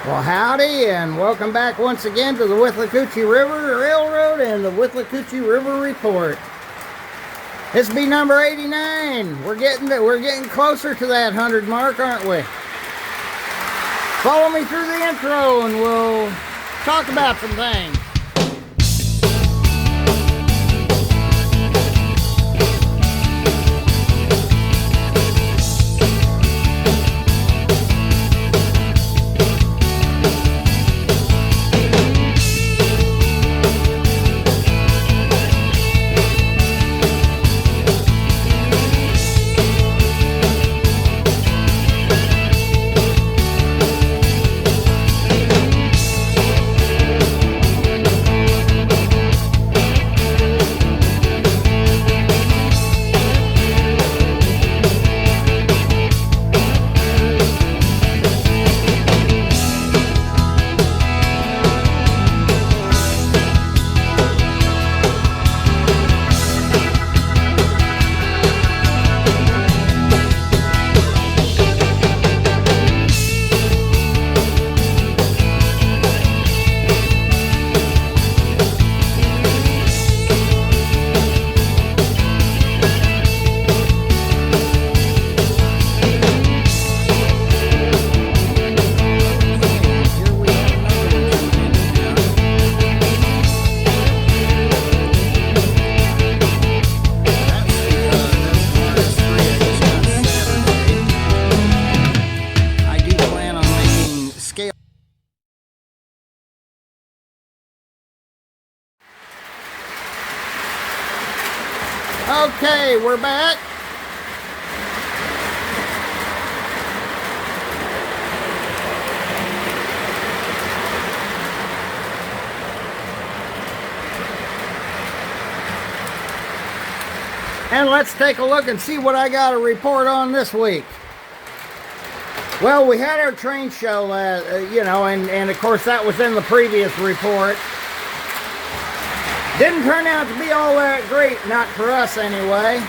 Well, howdy, and welcome back once again to the Withlacoochee River Railroad and the Withlacoochee River Report. This be number 89. We're getting closer to that 100 mark, aren't we? Follow me through the intro, and we'll talk about some things. Okay, we're back. And let's take a look and see what I got to report on this week. Well, we had our train show, and of course that was in the previous report. Didn't turn out to be all that great, not for us anyway.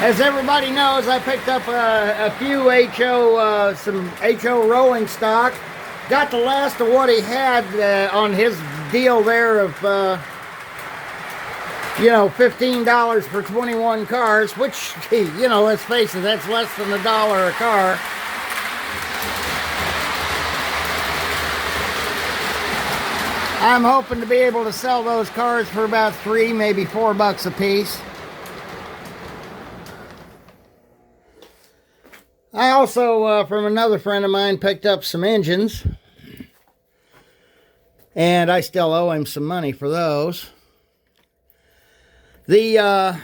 As everybody knows, I picked up a few some HO rolling stock. Got the last of what he had on his deal there of, $15 for 21 cars, which, let's face it, that's less than $1 a car. I'm hoping to be able to sell those cars for about $3, maybe $4 a piece. I also, from another friend of mine, picked up some engines. And I still owe him some money for those. I've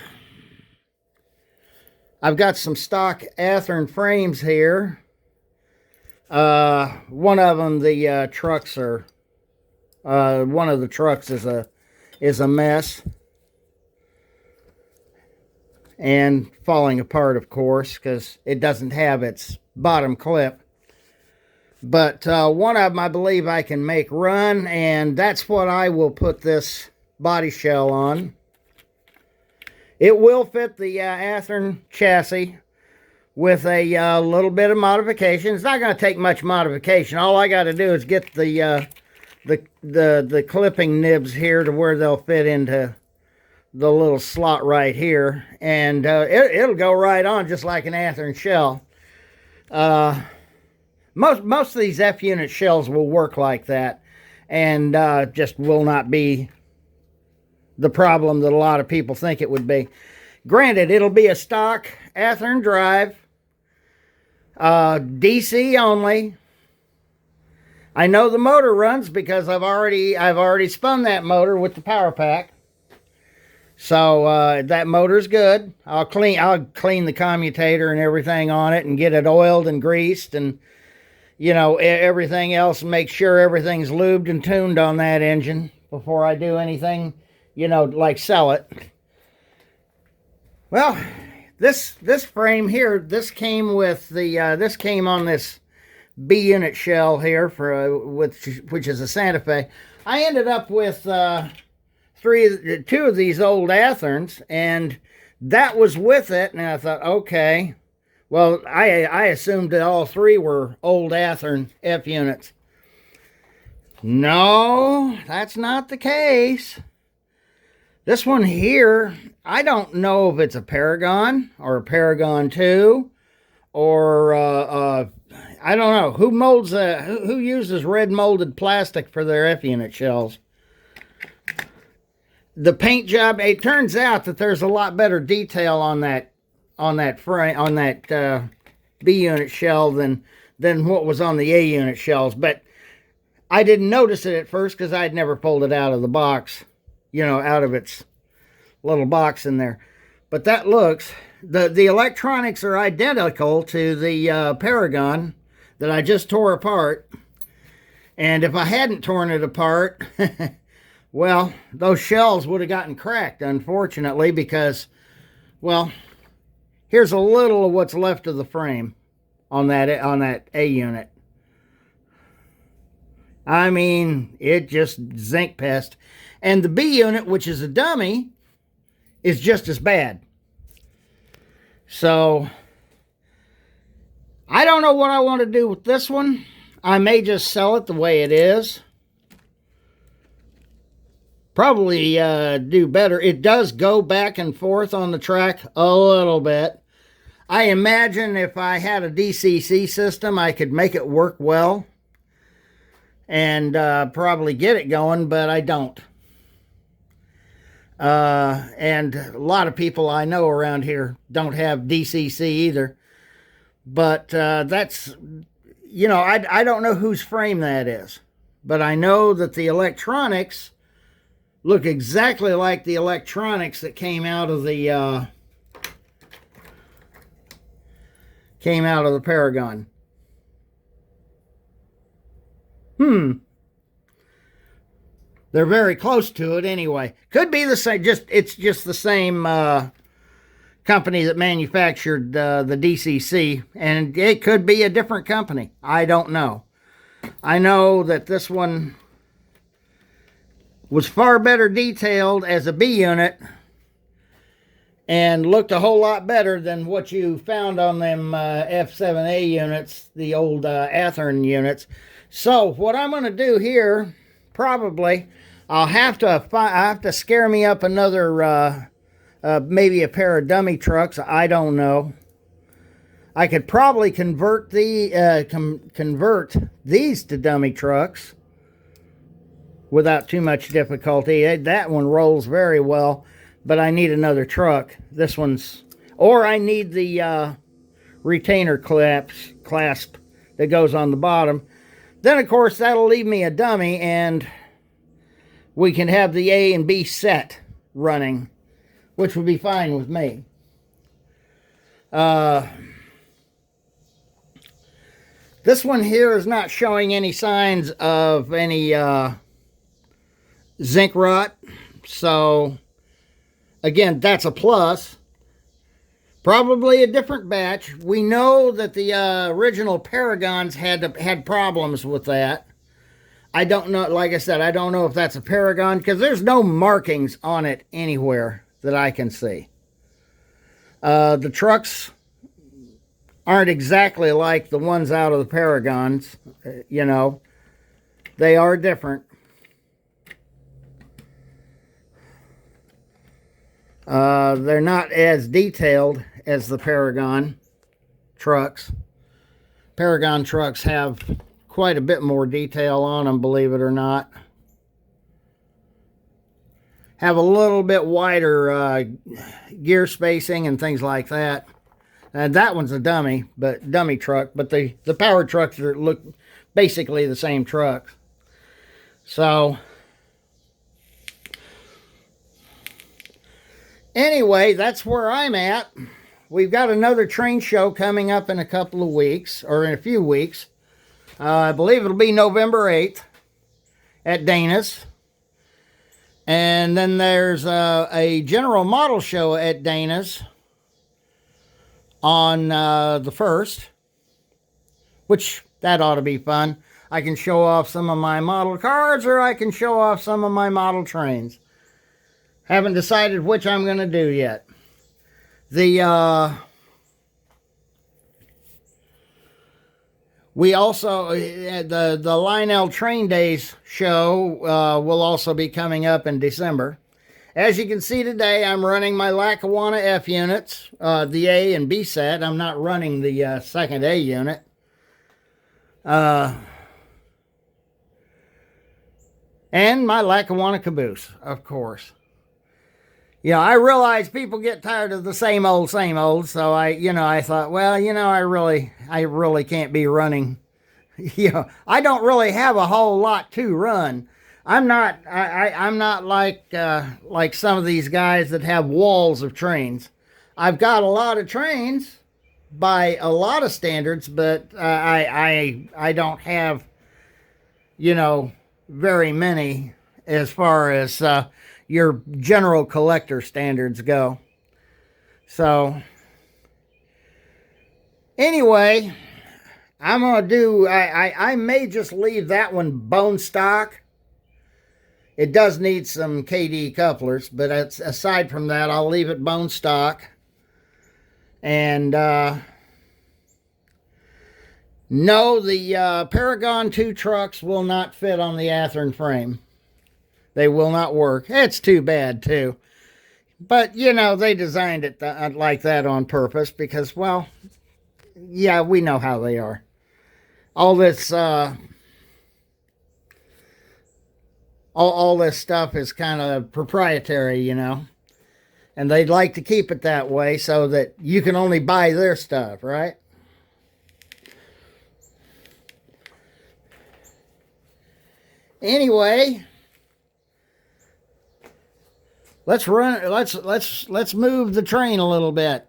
got some stock Athearn frames here. One of them, the trucks are... one of the trucks is a mess and falling apart, of course, because it doesn't have its bottom clip. But one of them I believe I can make run, and that's what I will put this body shell on. It will fit the Athearn chassis with a little bit of modification. It's not going to take much modification. All I got to do is get the clipping nibs here to where they'll fit into the little slot right here, and it'll go right on just like an Athearn shell. Most of these F-unit shells will work like that, and just will not be the problem that a lot of people think it would be. Granted, it'll be a stock Athearn drive, DC only. I know the motor runs because I've already spun that motor with the power pack. So that motor's good. I'll clean the commutator and everything on it and get it oiled and greased and everything else, and make sure everything's lubed and tuned on that engine before I do anything, like sell it. Well, this frame here, this came on this B unit shell here which is a Santa Fe. I ended up with two of these old Athearns, and that was with it. And I thought, okay, Well, I assumed that all three were old Athearn F units. No, that's not the case. This one here, I don't know if it's a Paragon or a Paragon 2 or I don't know who molds who uses red molded plastic for their F unit shells. The paint job, it turns out that there's a lot better detail on that frame, on that B unit shell than what was on the A unit shells, but I didn't notice it at first because I'd never pulled it out of the box, you know, out of its little box in there. But that looks, the electronics are identical to the Paragon that I just tore apart. And if I hadn't torn it apart, well, those shells would have gotten cracked, unfortunately, because, well, here's a little of what's left of the frame on that A unit. I mean, it just zinc pest. And the B unit, which is a dummy, is just as bad. So, I don't know what I want to do with this one. I may just sell it the way it is. Probably do better. It does go back and forth on the track a little bit. I imagine if I had a DCC system, I could make it work well and probably get it going, but I don't. And a lot of people I know around here don't have DCC either. But that's, you know, I don't know whose frame that is. But I know that the electronics look exactly like the electronics that came out of the Paragon. They're very close to it anyway. Could be the same, it's just the same company that manufactured the DCC, and it could be a different company. I don't know. I know that this one was far better detailed as a B unit and looked a whole lot better than what you found on them F7A units, the old Athearn units. So what I'm going to do here, probably, I have to scare me up another, maybe a pair of dummy trucks. I don't know. I could probably convert these to dummy trucks without too much difficulty. That one rolls very well, but I need another truck. This one's, or I need the retainer clasp that goes on the bottom. Then, of course, that'll leave me a dummy, and we can have the A and B set running, which would be fine with me. This one here is not showing any signs of any zinc rot, so again, that's a plus. Probably a different batch. We know that the original Paragons had problems with that. I don't know, like I said, I don't know if that's a Paragon, because there's no markings on it anywhere that I can see. The trucks aren't exactly like the ones out of the Paragons, you know. They are different. They're not as detailed as the Paragon trucks. Paragon trucks have quite a bit more detail on them, believe it or not. Have a little bit wider gear spacing and things like that. And that one's a dummy truck, but the power trucks look basically the same truck. So anyway, that's where I'm at. We've got another train show coming up in a couple of weeks, or in a few weeks. I believe it'll be November 8th at Dana's. And then there's a general model show at Dana's on the 1st, which that ought to be fun. I can show off some of my model cars, or I can show off some of my model trains. Haven't decided which I'm going to do yet. The We also, the Lionel Train Days show will also be coming up in December. As you can see today, I'm running my Lackawanna F units, the A and B set. I'm not running the second A unit. And my Lackawanna caboose, of course. Yeah, I realize people get tired of the same old, so I thought, well, I really can't be running. I don't really have a whole lot to run. I'm not like some of these guys that have walls of trains. I've got a lot of trains by a lot of standards, but I don't have, very many as far as your general collector standards go. So anyway, I'm gonna do. I may just leave that one bone stock. It does need some KD couplers, but aside from that, I'll leave it bone stock. And no, the Paragon 2 trucks will not fit on the Athearn frame. They will not work. It's too bad, too. But, they designed it like that on purpose because, well, yeah, we know how they are. All this, all this stuff is kind of proprietary, and they'd like to keep it that way so that you can only buy their stuff, right? Anyway, let's move the train a little bit.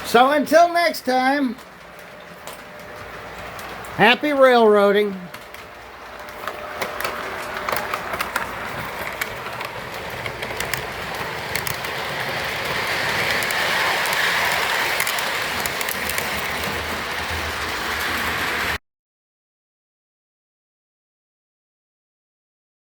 So until next time, happy railroading.